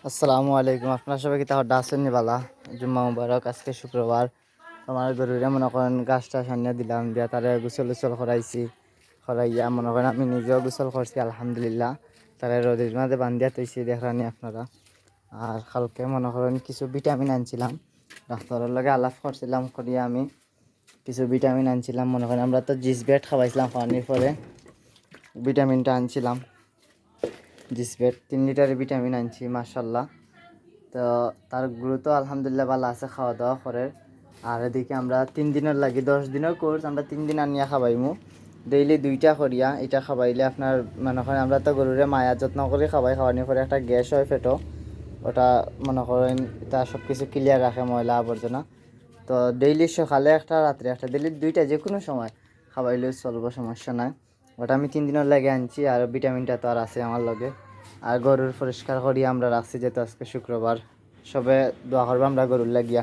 আসসালামু আলাইকুম। আপনার সবাই কি তাহলে ডাসেন নিবালা জুম্মা মুবারক। আজকে শুক্রবার। আমার গরুরে মনে করেন গাছটা সানিয়ে দিলাম, দিয়া তারে গোসল উসল করাইছি। করাইয়া মনে করেন আমি নিজেও গোসল করছি আলহামদুলিল্লাহ। তারে রোদের মাঝে বান্ধিয়া তৈছি দেখরানি আপনারা। আর কালকে মনে করেন কিছু ভিটামিন আনছিলাম, ডাক্তারের লগে আলাপ করছিলাম, করিয়া আমি কিছু ভিটামিন আনছিলাম। মনে করেন আমরা তো জিস বেড খাওয়াইছিলাম, খাওয়ানোর পরে ভিটামিনটা আনছিলাম। জিসবেট 3 লিটারের ভিটামিন আনছি মাশাল্লাহ। তো তার গুরুত্ব আলহামদুলিল্লাহ ভালো আছে, খাওয়া দাওয়া করে। আর এদিকে আমরা 3 দিনের লাগি 10 দিনের কোর্স আমরা 3 দিন আনিয়া খাওয়াইমু। ডেইলি 2টা করিয়া এটা খাওয়াইলে আপনার মনে করেন আমরা তো গরুরে মায়া যত্ন করে খাওয়ানোর পরে একটা গ্যাস হয় পেটো, ওটা মনে করেন এটা সব কিছু ক্লিয়ার রাখে, ময়লা আবর্জনা। তো ডেইলি সকালে একটা রাত্রে একটা, ডেইলি 2টা যে কোনো সময় খাওয়াইলেও চলবো, সমস্যা নাই। ওটা আমি 3 দিনের লাগে আনছি, আর ভিটামিনটা তো আর আছে আমার লগে। আর গরুর পরিষ্কার করি আমরা রাখছি, যেহেতু আজকে শুক্রবার। সবে দোয়া করবো আমরা গরুর লাগিয়া।